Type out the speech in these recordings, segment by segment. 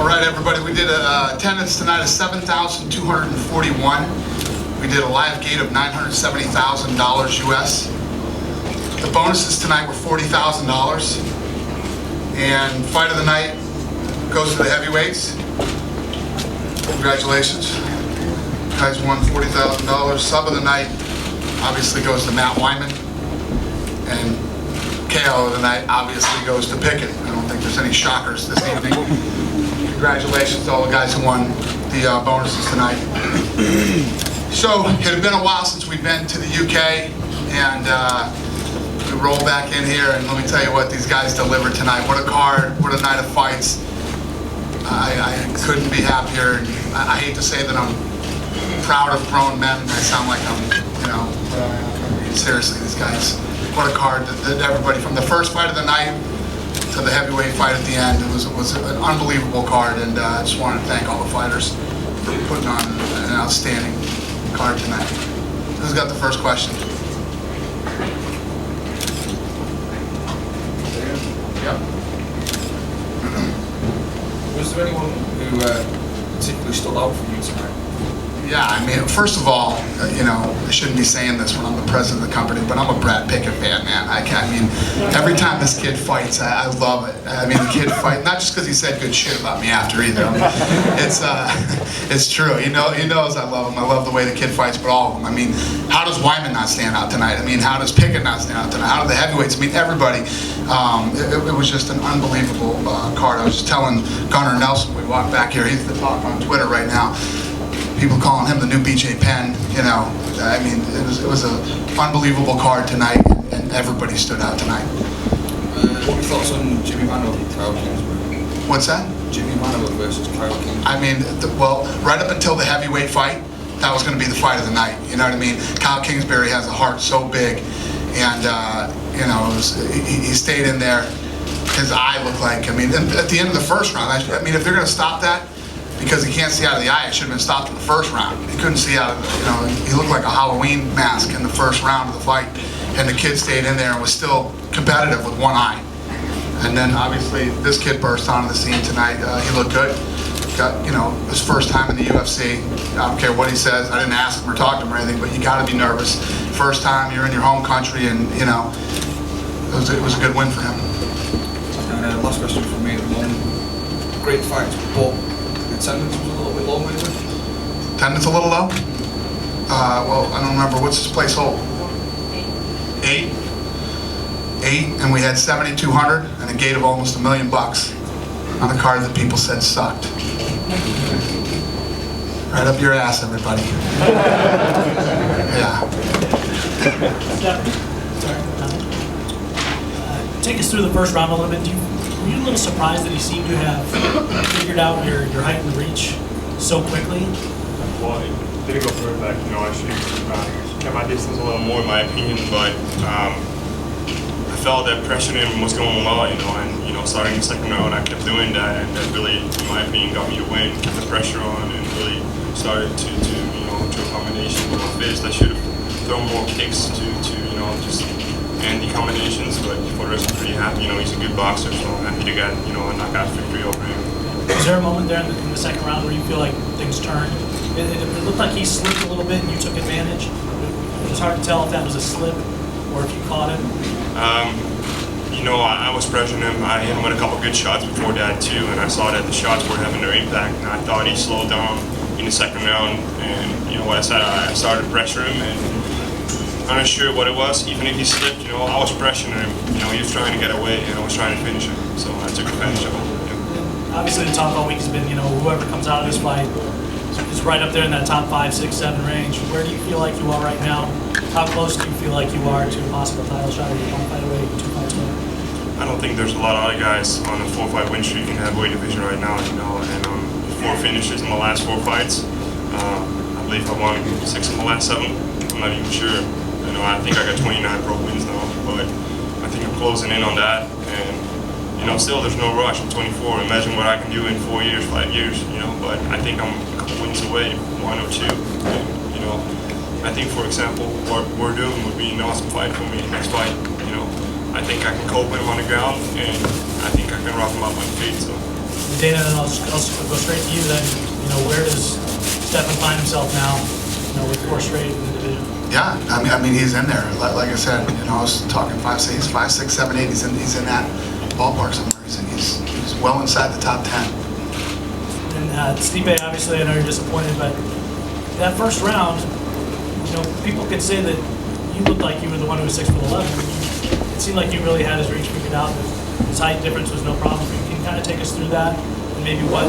All right, everybody, we did attendance tonight of 7,241. We did a live gate of $970,000 US. The bonuses tonight were $40,000. And fight of the night goes to the heavyweights. Congratulations. You guys won $40,000. Sub of the night obviously goes to Matt Wyman. And KO of the night obviously goes to Pickett. I don't think there's any shockers this evening. Congratulations to all the guys who won the bonuses tonight. So it had been a while since we've been to the UK, and we roll back in here, and let me tell you what, these guys delivered tonight. What a card, what a night of fights. I couldn't be happier. I hate to say that I'm proud of grown men. I sound like I'm, seriously, these guys, what a card that everybody, from the first fight of the night to the heavyweight fight at the end, it was an unbelievable card, and I just wanted to thank all the fighters for putting on an outstanding card tonight. Who's got the first question? Yep. Was there anyone who particularly stood out for you tonight? Yeah, I mean, first of all, I shouldn't be saying this when I'm the president of the company, but I'm a Brad Pickett fan, man. I mean, every time this kid fights, I love it. I mean, the kid fight, not just because he said good shit about me after either. It's true. He knows I love him. I love the way the kid fights, but all of them. I mean, how does Wyman not stand out tonight? I mean, how does Pickett not stand out tonight? How do the heavyweights? I mean, everybody. It was just an unbelievable card. I was just telling Gunnar Nelson, we walked back here, he's the talk on Twitter right now. People calling him the new BJ Penn, I mean, it was an unbelievable card tonight, and everybody stood out tonight. What are your thoughts on Jimmy Manuwa, Kyle Kingsbury? What's that? Jimmy Manuwa versus Kyle Kingsbury. I mean, right up until the heavyweight fight, that was going to be the fight of the night. You know what I mean? Kyle Kingsbury has a heart so big, and he stayed in there. His eye looked like, at the end of the first round, I mean, if they're going to stop that, because he can't see out of the eye, it should have been stopped in the first round. He couldn't see out of he looked like a Halloween mask in the first round of the fight, and the kid stayed in there and was still competitive with one eye. And then obviously this kid burst onto the scene tonight. He looked good. Got his first time in the UFC. I don't care what he says. I didn't ask him or talk to him or anything, but you got to be nervous. First time you're in your home country, and it was a good win for him. And last question from me. Great fights, but attendance was a little bit low, maybe? Attendance a little low? Well, I don't remember. What's this place hold? 8? 8, and we had 7,200 and a gate of almost $1 million on a card that people said sucked. Right up your ass, everybody. Yeah. Take us through the first round a little bit. Were you a little surprised that he seemed to have figured out your height and reach so quickly? Well, it didn't go further back. I should have kept my distance a little more, in my opinion. But I felt that pressuring him was going well, and starting the second round, I kept doing that, and that really, in my opinion, got me the win. Kept the pressure on, and really started to a combination with my fist. I should have thrown more kicks to just handy combinations, but for the rest, I'm pretty happy. He's a good boxer, so I'm happy to get a knockout victory over him. Was there a moment there in the second round where you feel like things turned? It looked like he slipped a little bit and you took advantage. It was hard to tell if that was a slip or if you caught him. I was pressuring him. I hit him with a couple good shots before that too, and I saw that the shots were having their impact, and I thought he slowed down in the second round, and what I said, I started pressuring him, and I'm not sure what it was. Even if he slipped, I was pressuring him. He was trying to get away, and I was trying to finish him, so I took advantage of it. Obviously, the talk all week has been, whoever comes out of this fight is right up there in that top 5, 6, 7 range. Where do you feel like you are right now? How close do you feel like you are to a possible title shot? Or you want to fight away 2 fights away? I don't think there's a lot of other guys on a 4-fight win streak in the heavyweight division right now, and 4 finishes in the last 4 fights. I believe I won 6 in the last 7. I'm not even sure. I think I got 29 pro wins now, but I think I'm closing in on that, and still there's no rush. I'm 24. Imagine what I can do in 4 years, 5 years, but I think I'm a couple wins away, 1 or 2. And, I think, for example, what we're doing would be an awesome fight for me next fight. I think I can cope with him on the ground, and I think I can rough him up on the feet. So Dana, and I'll go straight to you then. You know, where does Stefan find himself now? You know, with 4 straight in the division. Yeah, I mean he's in there. Like I said, you know, I was talking 5, 6, 7, 8. He's in that ballpark somewhere. He's well inside the top 10. And Stipe, obviously, I know you're disappointed, but that first round, you know, people could say that you looked like you were the one who was 6'11". It seemed like you really had his reach figured out. His height difference was no problem. Can you kind of take us through that and maybe what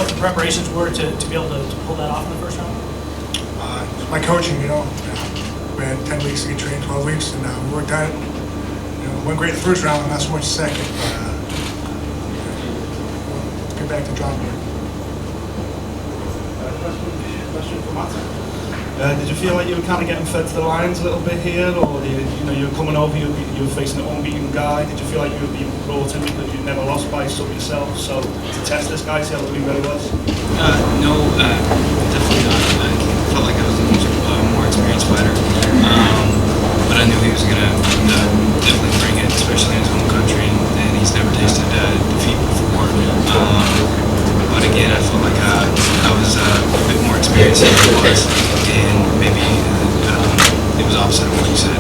the preparations were to be able to pull that off in the first round? My coaching, you know, we had 10 weeks to get trained, 12 weeks, and we worked at it. You know, went great the first round, and not so much the second. Let's get back to drawing board. Question for Matt. Did you feel like you were kind of getting fed to the lions a little bit here, or you were coming over, you were facing an unbeaten guy? Did you feel like you were being brought in because you'd never lost by sub yourself? So to test this guy, see how he really was? No, definitely not. I felt like I was a much more experienced fighter, but I knew he was going to definitely bring it, especially in his home country, and he's never tasted defeat before. But again, I felt like I was a bit more experienced than he was, and maybe it was opposite of what you said.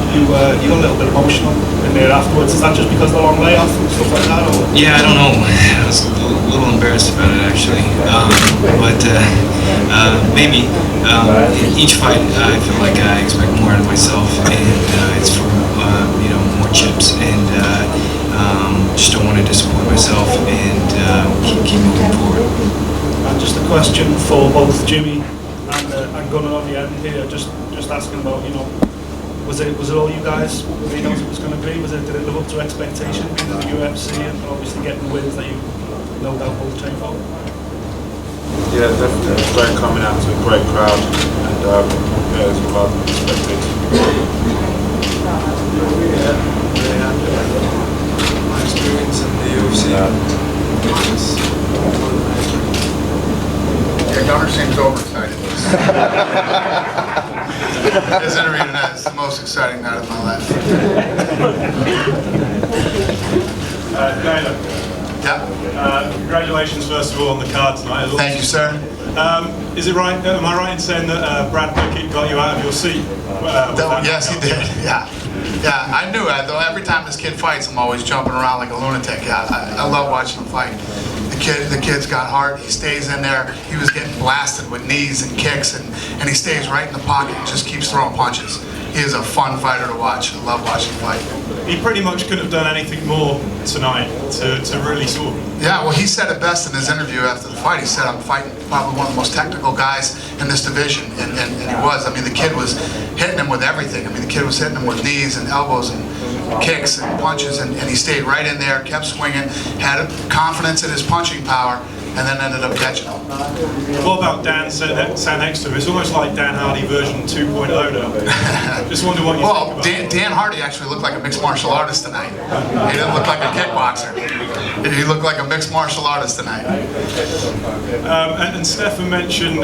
You got a little bit emotional in there afterwards. Is that just because of the long layoff and stuff like that? Or? Yeah, I don't know. I was a little embarrassed about it actually, but maybe each fight I feel like I expect more out of myself, and it's for more chips, and just don't want to disappoint myself, and keep moving forward. And just a question for both Jimmy and Gunnar on the end here. Just asking about Was it all you guys made out it was going to be? Did it live up to expectation being in the UFC and obviously getting the wins that you no doubt will train for? Yeah, definitely. It's great coming out to a great crowd, and it was above expectation. My experience in the UFC Yeah, Gunnar seems overexcited. His interview tonight is the most exciting night of my life. Dana, Yeah. congratulations first of all on the card tonight. Thank you, sir. Is it right? Am I right in saying that Brad Pickett got you out of your seat? Yes, he did. Yeah. I knew it. Though every time this kid fights, I'm always jumping around like a lunatic. Yeah, I love watching him fight. The kid's got heart. He stays in there. He was getting blasted with knees and kicks, and he stays right in the pocket and just keeps throwing punches. He is a fun fighter to watch. I love watching him fight. He pretty much couldn't have done anything more tonight to really sort of... Yeah, well, he said it best in his interview after the fight. He said, I'm fighting probably one of the most technical guys in this division, and he was. I mean, the kid was hitting him with everything. I mean, the kid was hitting him with knees and elbows and kicks and punches, and he stayed right in there, kept swinging, had confidence in his punching power, and then ended up catching him. What about Dan sat next to him? It's almost like Dan Hardy version 2.0 now. Just wonder what you think about it. Dan Hardy actually looked like a mixed martial artist tonight. He didn't look like a kickboxer. He looked like a mixed martial artist tonight. And Stefan mentioned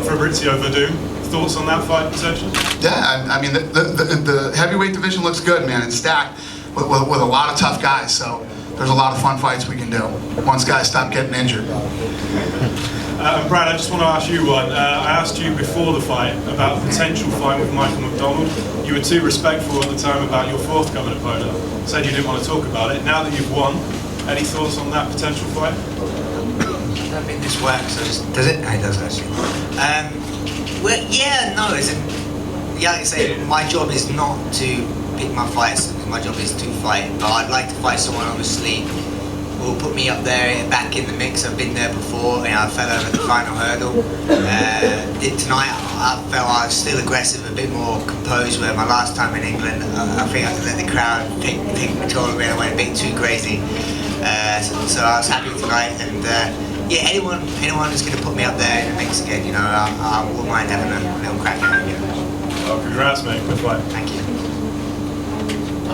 Fabrizio Verdum. Thoughts on that fight potentially? Yeah, I mean, the heavyweight division looks good, man. It's stacked with a lot of tough guys, so there's a lot of fun fights we can do once guys stop getting injured. Brad, I just want to ask you one. I asked you before the fight about a potential fight with Michael McDonald. You were too respectful at the time about your forthcoming opponent. Said you didn't want to talk about it. Now that you've won, any thoughts on that potential fight? I don't think this works. Does it? No, it does actually. Well, yeah, no. Like I say, my job is not to pick my fights. My job is to fight. But I'd like to fight someone, obviously, who will put me up there, back in the mix. I've been there before. I fell over the final hurdle. Tonight, I felt I was still aggressive, a bit more composed. Where my last time in England, I think I had to let the crowd take control of me. I went a bit too crazy. So I was happy tonight, and yeah, anyone who's going to put me up there in the mix again, I wouldn't mind having a little crack at it. Well, congrats, mate. Good fight. Thank you.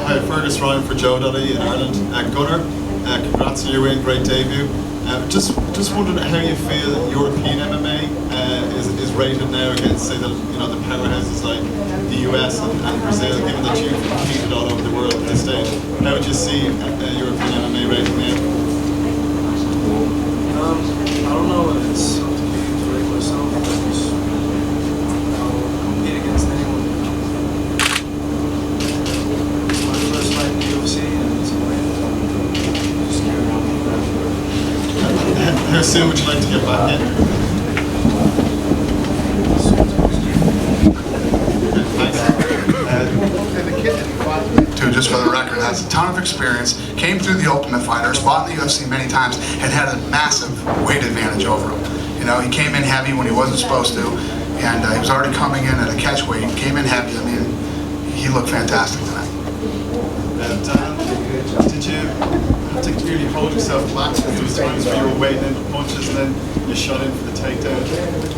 Hi, Fergus Ryan for Joe Dudley in Ireland. Gunnar, congrats on your win, great debut. Just wondering how you feel European MMA is rated now against, say, the the powerhouses like the US and Brazil, given that you've competed all over the world at this stage? How would you see European MMA rating now? I don't know if it's up to me to rate myself because I'll compete against anyone. It's my first fight in the UFC and it's a win. Just carry on with that. How soon would you like to get back in? Dude, just for the record, has a ton of experience, came through the Ultimate Fighter, fought in the UFC many times, and had a massive weight advantage over him. You know, he came in heavy when he wasn't supposed to, and he was already coming in at a catch weight. He came in heavy. I mean, he looked fantastic tonight. Dan, did you have to really hold yourself back? There was times where you were waiting in for punches and then you shot in for the takedown.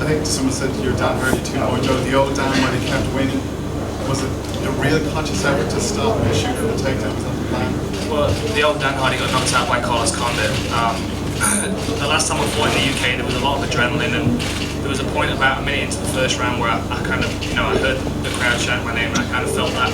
I think someone said you're Dan Hardy 2.0, the old Dan where he kept winning. Was it a real conscious effort to stop and shoot for the takedown? Was that the plan? Well, the old Dan Hardy got knocked out by Carlos Condit. The last time I fought in the UK, there was a lot of adrenaline, and there was a point about a minute into the first round where I kind of, I heard the crowd shout my name, and I kind of felt that.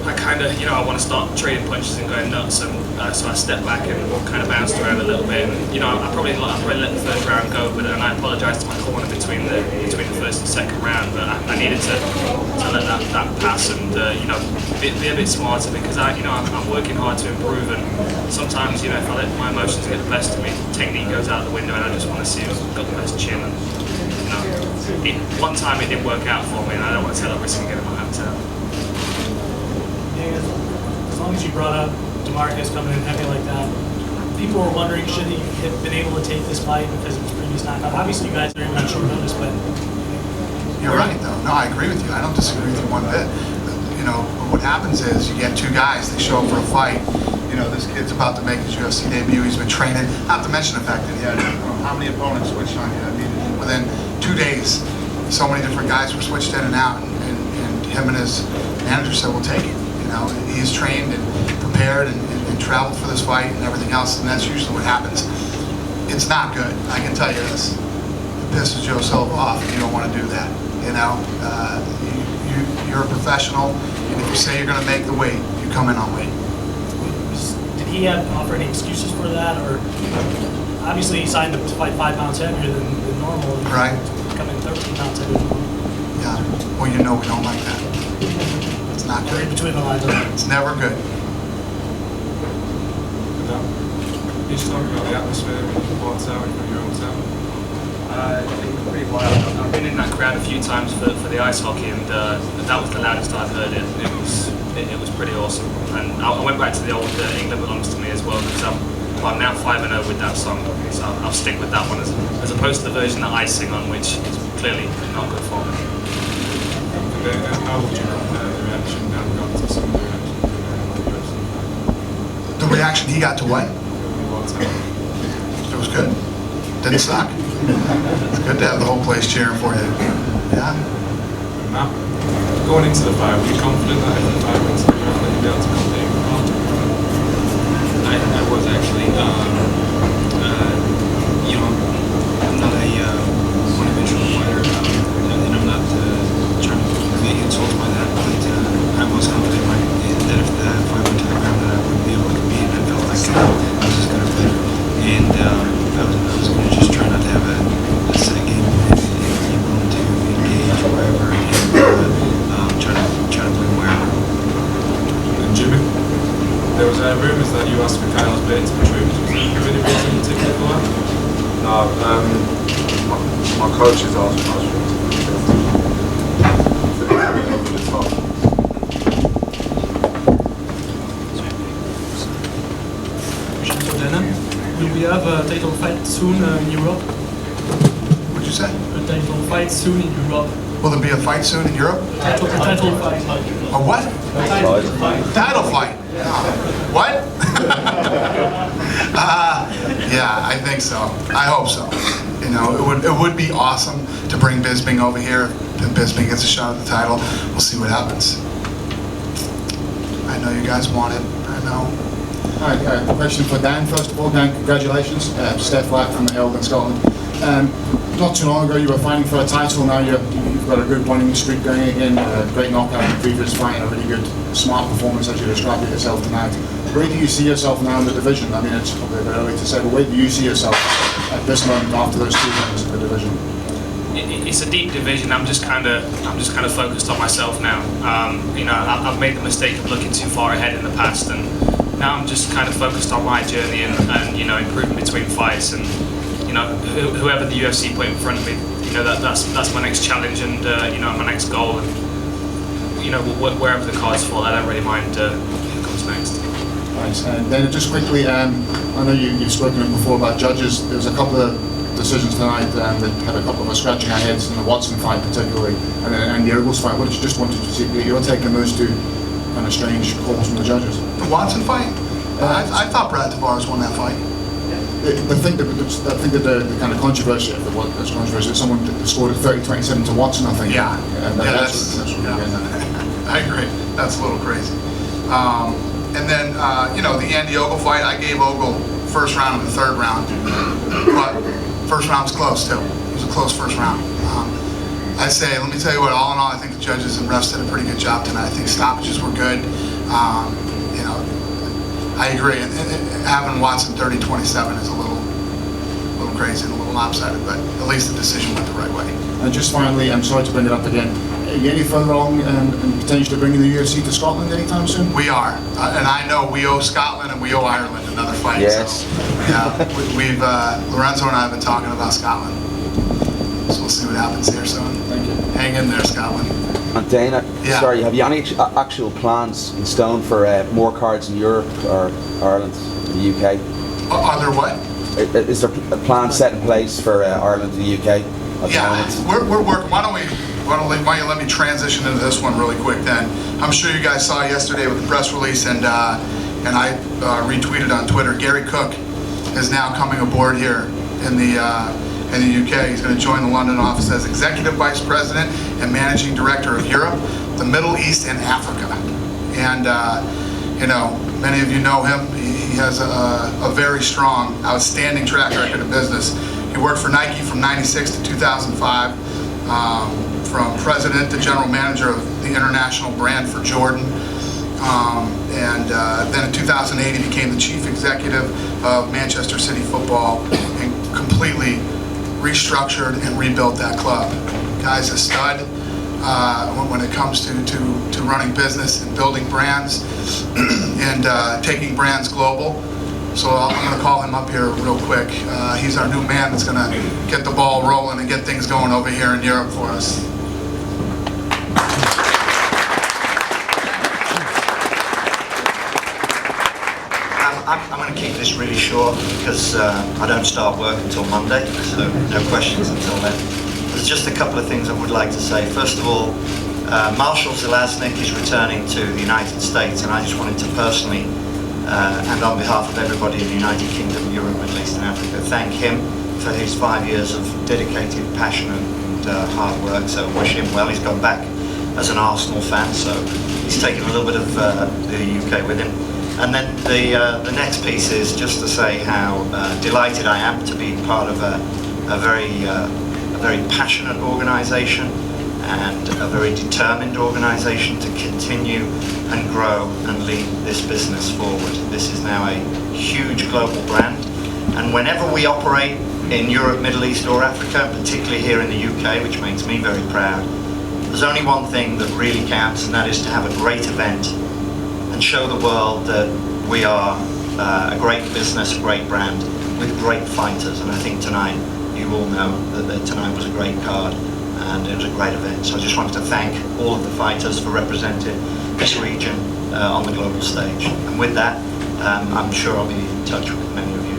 I want to start trading punches and going nuts, and so I stepped back and kind of bounced around a little bit. And I probably let the first round go, and I apologised to my corner between the first and second round, but I needed to let that pass and be a bit smarter because I'm working hard to improve, and sometimes if I let my emotions get the best of me, technique goes out the window, and I just want to see who's got the best chin. And, one time it didn't work out for me, and I don't want to take that risk again in my hometown. As long as you brought up DeMarcus coming in heavy like that, people were wondering should he have been able to take this fight because of his previous knockout. Obviously, you guys are even on short notice, but You're right, though. No, I agree with you. I don't disagree with you one bit. What happens is you get two guys, they show up for a fight. This kid's about to make his UFC debut. He's been training, not to mention the fact that he had how many opponents switched on you. I mean, within 2 days, so many different guys were switched in and out, and him and his manager said, we'll take it. He's trained and prepared and traveled for this fight and everything else, and that's usually what happens. It's not good. I can tell you this. It pisses Joe Silva off if you don't want to do that. You're a professional, and if you say you're going to make the weight, you come in on weight. did he have offer any excuses for that, or obviously he signed up to fight 5 pounds heavier than normal, and Right. come in 13 pounds heavier than normal. Yeah. Well, we don't like that. It's not Read good. between the lines on that. It's never good. You just talk about the atmosphere when you walked out in your own town. It was pretty wild. I've been in that crowd a few times for the ice hockey, and that was the loudest I've heard it. It was pretty awesome. And I went back to the old England Belongs to Me as well, because I'm now 5-0 with that song, so I'll stick with that one as opposed to the version that I sing on, which is clearly not good for me. How would you compare the reaction Dan got to some of the reaction The reaction he got to what? you walked out? It was good. Didn't suck. It's good to have the whole place cheering for you. Yeah. Matt, going into the fight, were you confident that if the fight went to the ground that you'd be able to compete? I was actually, I'm not a one-dimensional fighter, and I'm not trying to make insults by that, but I was confident that if the fight went to the ground that I would be able to compete, and I felt like I was as good a fighter, and I was going to just try not to have a set game and be willing to engage wherever and try to win wherever. And Jimmy, there was rumours that you asked for Kyle's bait to be true. Was there any reason in particular for that? No, my coach is asking us to be over the top. So Dana, will we have a title fight soon in Europe? What'd you say? A title fight soon in Europe. Will there be a fight soon in Europe? A title fight. A what? A title fight. Title fight. What? Yeah, I think so. I hope so. It would be awesome to bring Bisping over here. If Bisping gets a shot at the title, we'll see what happens. I know you guys want it. I know. Hi, question for Dan. First of all, Dan, congratulations. Steph Black from Elgin, Scotland. Not too long ago, you were fighting for a title. Now you've got a good winning streak going again. A great knockout in the previous fight, and a really good, smart performance as you described it yourself tonight. Where do you see yourself now in the division? I mean, it's probably a bit early to say, but where do you see yourself at this moment after those 2 wins in the division? It's a deep division. I'm just kind of focused on myself now. I've made the mistake of looking too far ahead in the past, and now I'm just kind of focused on my journey and improving between fights, and whoever the UFC put in front of me, that's my next challenge and my next goal, and wherever the cards fall, I don't really mind who comes next. Nice. And then just quickly, I know you've spoken before about judges. There was a couple of decisions tonight that had a couple of us scratching our heads in the Watson fight particularly, and the Ogles fight. What did you just wanted to see your take on those 2 kind of strange calls from the judges? The Watson fight? I thought Brad Tavares won that fight. I think that the kind of controversy, that's controversy, someone scored it 30-27 to Watson, I think. Yeah. That's what I agree. That's a little crazy. And then, the Andy Ogle fight, I gave Ogle first round and the 3rd round, but first round was close too. It was a close first round. I'd say, let me tell you what, all in all, I think the judges and refs did a pretty good job tonight. I think stoppages were good. I agree. And having Watson 30-27 is a little crazy and a little lopsided, but at least the decision went the right way. And just finally, I'm sorry to bring it up again, are you any further along and potentially bringing the UFC to Scotland anytime soon? We are, and I know we owe Scotland and we owe Ireland another fight. Yes. So, yeah, we've Lorenzo and I have been talking about Scotland, so we'll see what happens here soon. Thank you. Hang in there, Scotland. And Dana, Yeah. sorry, have you any actual plans in stone for more cards in Europe or Ireland, the UK? Are there what? Is there a plan set in place for Ireland and the UK at the moment? We're working. Why don't you let me transition into this one really quick then? I'm sure you guys saw yesterday with the press release, and I retweeted on Twitter, Gary Cook is now coming aboard here in the UK. He's going to join the London office as Executive Vice President and Managing Director of Europe, the Middle East, and Africa. And, many of you know him. He has a very strong, outstanding track record of business. He worked for Nike from 96 to 2005, from President to General Manager of the international brand for Jordan. And then in 2008, he became the Chief Executive of Manchester City Football and completely restructured and rebuilt that club. Guy's a stud when it comes to running business and building brands and taking brands global. So I'm going to call him up here real quick. He's our new man that's going to get the ball rolling and get things going over here in Europe for us. I'm going to keep this really short because I don't start work until Monday, so no questions until then. There's just a couple of things I would like to say. First of all, Marshall Zelaznik is returning to the United States, and I just wanted to personally, and on behalf of everybody in the United Kingdom, Europe, Middle East and Africa, thank him for his 5 years of dedicated, passion and hard work. So wish him well. He's gone back as an Arsenal fan, so he's taken a little bit of the UK with him. And then the next piece is just to say how delighted I am to be part of a very passionate organisation and a very determined organisation to continue and grow and lead this business forward. This is now a huge global brand, and whenever we operate in Europe, Middle East or Africa, particularly here in the UK, which makes me very proud, there's only one thing that really counts, and that is to have a great event and show the world that we are a great business, a great brand with great fighters. And I think tonight, you all know that tonight was a great card and it was a great event. So I just wanted to thank all of the fighters for representing this region on the global stage. And with that, I'm sure I'll be in touch with many of you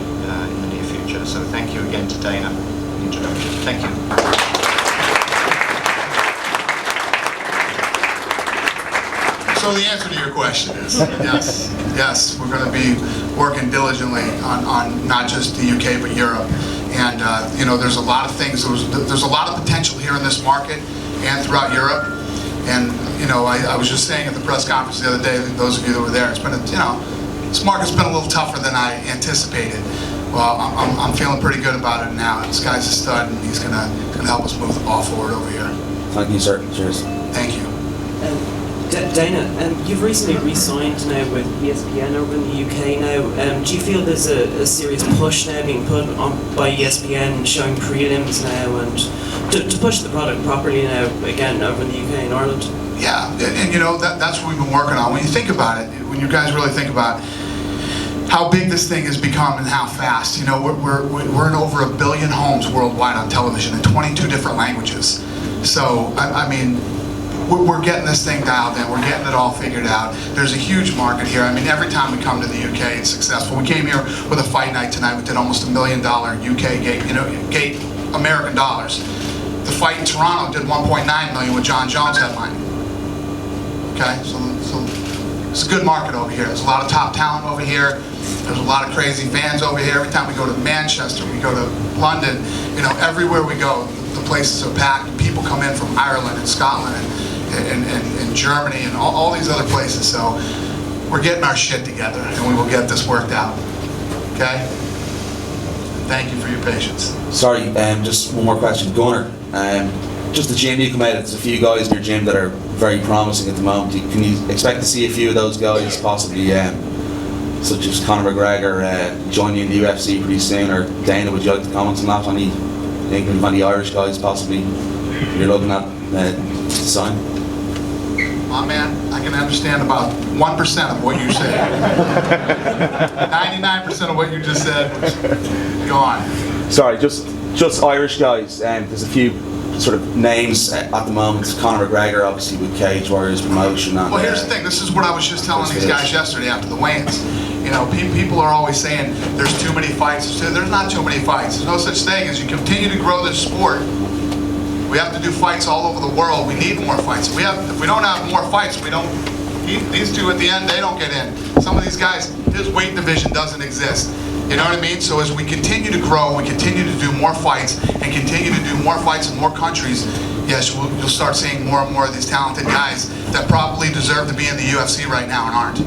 in the near future. So thank you again to Dana for the introduction. Thank you. So the answer to your question is yes, we're going to be working diligently on not just the UK but Europe, and there's a lot of things. There's a lot of potential here in this market and throughout Europe, and I was just saying at the press conference the other day, those of you that were there, it's been this market's been a little tougher than I anticipated, Well, I'm feeling pretty good about it now. This guy's a stud, and he's gonna help us move the ball forward over here. Thank you, sir. Cheers. Thank you. Dana, you've recently re-signed now with ESPN over in the UK now. Do you feel there's a serious push now being put on by ESPN showing prelims now and to push the product properly now again over in the UK and Ireland? Yeah, and you know, that's what we've been working on. When you think about it, when you guys really think about how big this thing has become and how fast, you know, we're in over 1 billion homes worldwide on television in 22 different languages. So, I mean, we're getting this thing dialed in. We're getting it all figured out. There's a huge market here. I mean, every time we come to the UK, it's successful. We came here with a fight night tonight. We did almost $1 million UK gate American dollars. The fight in Toronto did 1.9 million with John Jones headlining. Okay, so it's a good market over here. There's a lot of top talent over here. There's a lot of crazy fans over here. Every time we go to Manchester, we go to London, you know, everywhere we go, the places are packed. People come in from Ireland and Scotland and Germany and all these other places. So we're getting our shit together, and we will get this worked out. Okay? Thank you for your patience. Sorry, just one more question. Gunnar, just the gym you come out of, there's a few guys in your gym that are very promising at the moment. Can you expect to see a few of those guys possibly, such as Conor McGregor, join you in the UFC pretty soon? Or Dana, would you like to comment on that? Any England, any Irish guys possibly you're looking at to sign? My man, I can understand about 1% of what you said. 99% of what you just said was gone. Sorry, just Irish guys. There's a few sort of names at the moment. Conor McGregor, obviously, with Cage Warriors promotion. And, well, here's the thing. This is what I was just telling these guys yesterday after the weigh-ins. You know, people are always saying there's too many fights. There's not too many fights. There's no such thing. As you continue to grow this sport, we have to do fights all over the world. We need more fights. If we don't have more fights, we don't. These two at the end, they don't get in. Some of these guys, his weight division doesn't exist. You know what I mean? So as we continue to grow, we continue to do more fights, and continue to do more fights in more countries, yes, you'll start seeing more and more of these talented guys that probably deserve to be in the UFC right now and aren't.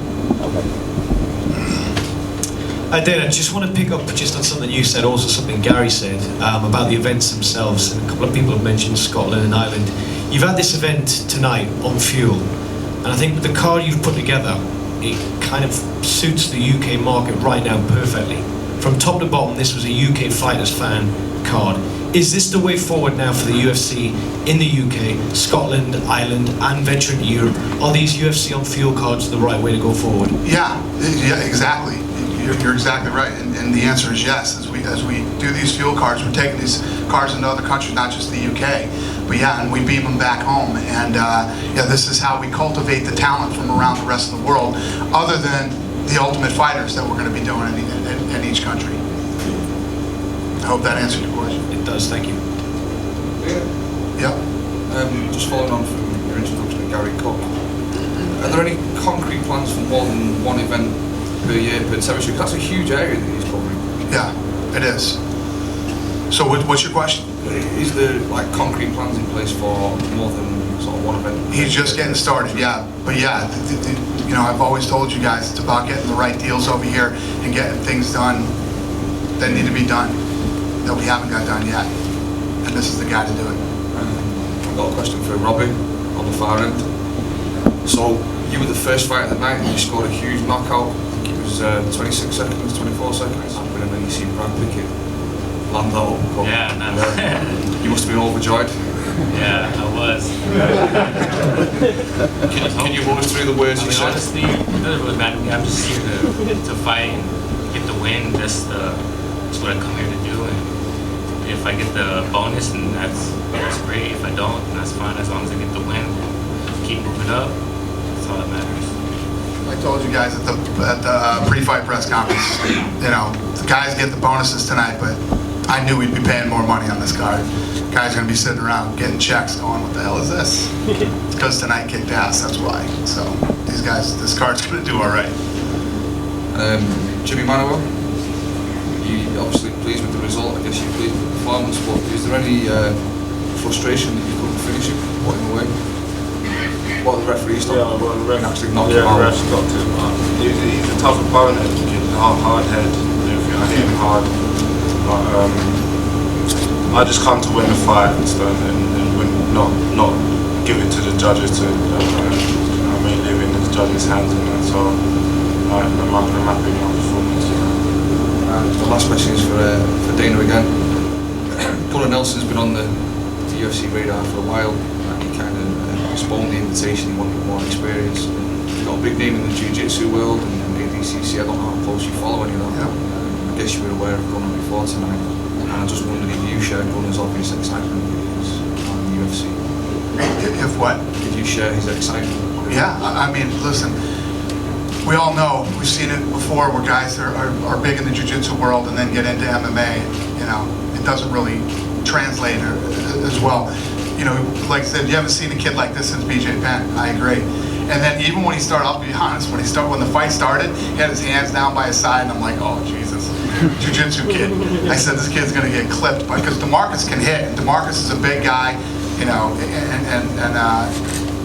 Dana, I just want to pick up just on something you said, also something Gary said about the events themselves. And a couple of people have mentioned Scotland and Ireland. You've had this event tonight on Fuel, and I think with the card you've put together, it kind of suits the UK market right now perfectly. From top to bottom, this was a UK Fighters fan card. Is this the way forward now for the UFC in the UK, Scotland, Ireland, and venturing to Europe? Are these UFC on Fuel cards the right way to go forward? Yeah, exactly. You're exactly right, and the answer is yes. As we do these fuel cards, we're taking these cars into other countries, not just the UK, but yeah, and we beam them back home. And yeah, this is how we cultivate the talent from around the rest of the world, other than the Ultimate Fighters that we're going to be doing in each country. I hope that answered your question. It does. Thank you. Yep. Just following on from your introduction to Gary Cook, are there any concrete plans for more than one event per year per territory? That's a huge area that he's covering. Yeah, it is. So what's your question? Is there like concrete plans in place for more than sort of one event? He's just getting started, yeah. But yeah, you know, I've always told you guys it's about getting the right deals over here and getting things done that need to be done that we haven't got done yet. And this is the guy to do it. I've got a question for Robbie on the far end. So you were the first fight of the night and you scored a huge knockout. I think it was 26 seconds, 24 seconds. And then you see Brad Pickett land that uppercut. Yeah, no. You must have been overjoyed. Yeah, I was. Can you walk us through the words you said? Honestly, it doesn't really matter to me. I'm just here to fight and get the win. That's what I come here to do. And if I get the bonus, then that's great. If I don't, then that's fine. As long as I get the win, keep moving up. That's all that matters. I told you guys at the pre-fight press conference, you know, the guys get the bonuses tonight, but I knew we'd be paying more money on this card. Guy's gonna be sitting around getting checks going, what the hell is this? It's because tonight kicked ass, that's why. So these guys, this card's gonna do all right. Jimmy Manoa, you obviously pleased with the result. I guess you're pleased with the performance, but is there any frustration that you couldn't finish it, put him away? What the referees done? Yeah, well, the referee actually knocked him out. He's a tough opponent, hard head. I hit him hard. But I just come to win the fight and stuff, and win, not give it to the judges to, I mean, leave it in the judges' hands and that. So I'm happy with my performance. The last question is for Dana again. Conor Nelson's been on the UFC radar for a while. He kind of spawned the invitation. He wanted more experience. He's got a big name in the jiu-jitsu world and ADCC. I don't know how close you follow any of that. I guess you were aware of Conor before tonight. And I just wondered if you shared Conor's obvious excitement with his on the UFC. If what? Did you share his excitement? Yeah, I mean, listen, we all know, we've seen it before where guys are big in the jiu-jitsu world and then get into MMA. You know, it doesn't really translate as well. You know, like I said, you haven't seen a kid like this since BJ Penn. I agree. And then even when he started, I'll be honest, when the fight started, he had his hands down by his side, and I'm like, oh Jesus, jiu-jitsu kid. I said this kid's gonna get clipped because DeMarcus can hit. And DeMarcus is a big guy, you know,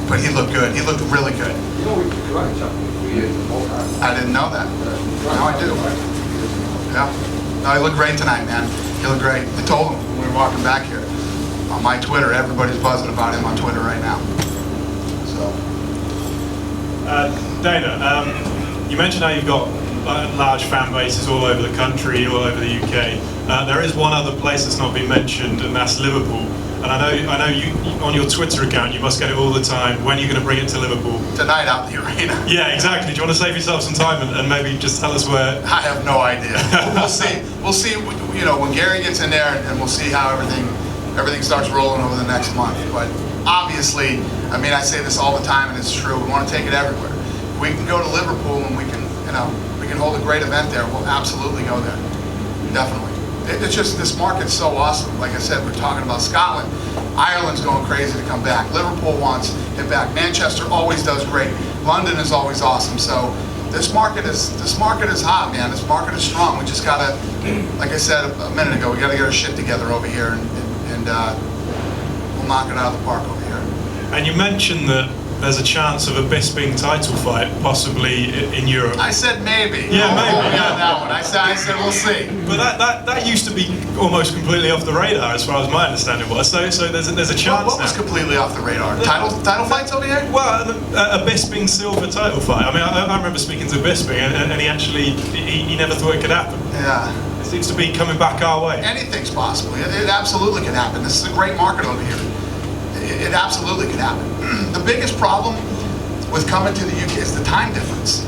but he looked good. He looked really good. I didn't know that. Now I do. Yeah. No, he looked great tonight, man. He looked great. I told him when we were walking back here. On my Twitter, everybody's buzzing about him on Twitter right now. So. Dana, you mentioned how you've got large fan bases all over the country, all over the UK. There is one other place that's not been mentioned, and that's Liverpool. And I know you on your Twitter account, you must get it all the time. When are you going to bring it to Liverpool? Tonight out in the arena. Yeah, exactly. Do you want to save yourself some time and maybe just tell us where? I have no idea. We'll see. We'll see. You know, when Gary gets in there, and we'll see how everything starts rolling over the next month. But obviously, I mean, I say this all the time, and it's true. We want to take it everywhere. We can go to Liverpool, and we can hold a great event there. We'll absolutely go there. Definitely. It's just, this market's so awesome. Like I said, we're talking about Scotland. Ireland's going crazy to come back. Liverpool wants it back. Manchester always does great. London is always awesome. So this market is hot, man. This market is strong. We just gotta, like I said a minute ago, we gotta get our shit together over here, and we'll knock it out of the park over here. And you mentioned that there's a chance of a Bisping title fight, possibly in Europe. I said maybe. Yeah, maybe. Yeah, that one. I said we'll see. But that used to be almost completely off the radar, as far as my understanding was. So there's a chance. What was completely off the radar? Title fights over here? Well, a Bisping silver title fight. I mean, I remember speaking to Bisping, and he actually he never thought it could happen. Yeah. It seems to be coming back our way. Anything's possible. It absolutely can happen. This is a great market over here. It absolutely could happen. The biggest problem with coming to the UK is the time difference.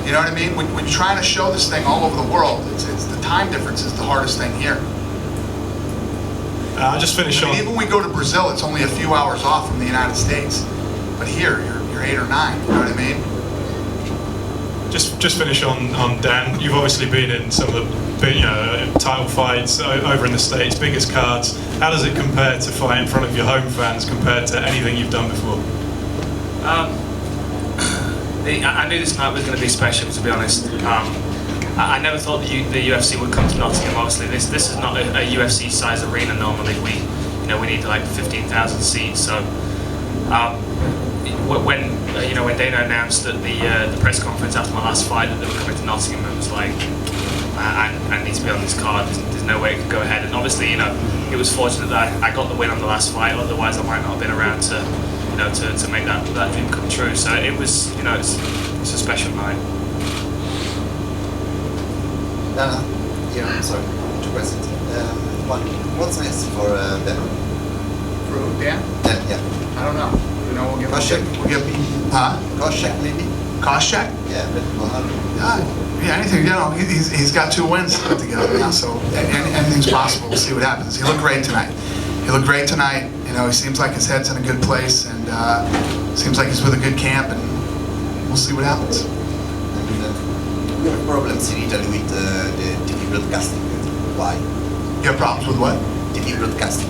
You know what I mean? When you're trying to show this thing all over the world, it's the time difference is the hardest thing here. I'll just finish on. Even when we go to Brazil, it's only a few hours off from the United States. But here, you're 8 or 9. You know what I mean? Just finish on Dan. You've obviously been in some of the big, title fights over in the States, biggest cards. How does it compare to fight in front of your home fans compared to anything you've done before? I knew this night was going to be special, to be honest. I never thought the UFC would come to Nottingham. Obviously, this is not a UFC size arena normally. We need like 15,000 seats. So when Dana announced at the press conference after my last fight that they were coming to Nottingham, it was like, I need to be on this card. There's no way it could go ahead. And obviously, it was fortunate that I got the win on the last fight. Otherwise, I might not have been around to make that dream come true. So it was, it's a special night. Dana, sorry, 2 questions. One, what's next for Dan? For Dan? Yeah. I don't know. We'll get Koscheck maybe? Koscheck? Yeah, anything. He's got 2 wins put together now, so anything's possible. We'll see what happens. He looked great tonight. He seems like his head's in a good place, and seems like he's with a good camp, and we'll see what happens. And we have problems in Italy with the TV broadcasting. Why? You have problems with what? TV broadcasting.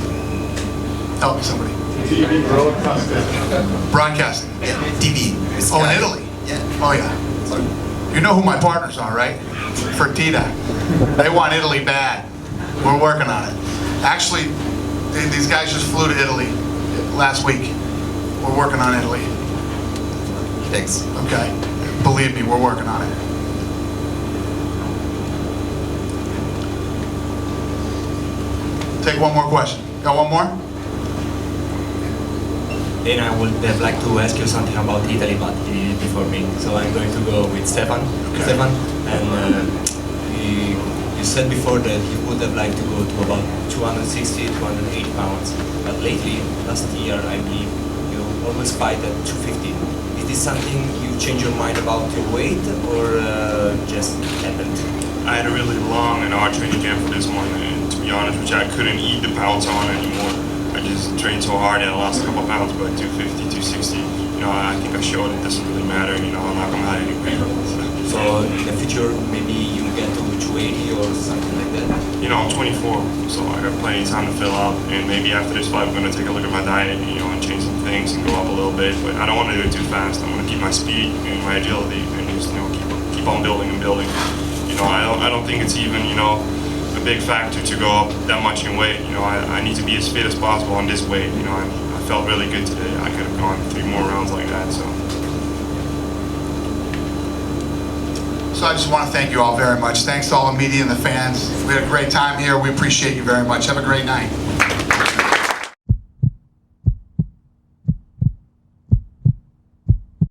Help me, somebody. TV broadcasting. Broadcasting. Yeah, TV. Oh, in Italy? Yeah. Oh, yeah. Sorry. You know who my partners are, right? Fertitta. They want Italy bad. We're working on it. Actually, these guys just flew to Italy last week. We're working on Italy. Thanks. Okay. Believe me, we're working on it. Take one more question. Got one more? Then I would have liked to ask you something about Italy, but he before me. So I'm going to go with Stefan. Okay. Stefan, and you said before that you would have liked to go to about 260, 280 pounds. But lately, last year, I believe, you always fight at 250. Is this something you change your mind about your weight, or just happened? I had a really long and hard training camp for this one, and to be honest with you, I couldn't eat the pounds on anymore. I just trained so hard and I lost a couple pounds, but 250, 260, I think I showed it doesn't really matter, I'll knock them out anyway. So in the future, maybe you get to 280 or something like that? I'm 24, so I got plenty of time to fill out, and maybe after this fight I'm going to take a look at my diet, and change some things and go up a little bit, but I don't want to do it too fast. I'm going to keep my speed and my agility and just, keep on building and building. I don't think it's even, a big factor to go up that much in weight. I need to be as fit as possible on this weight. I felt really good today. I could have gone 3 more rounds like that. So I just want to thank you all very much. Thanks to all the media and the fans. We had a great time here. We appreciate you very much. Have a great night.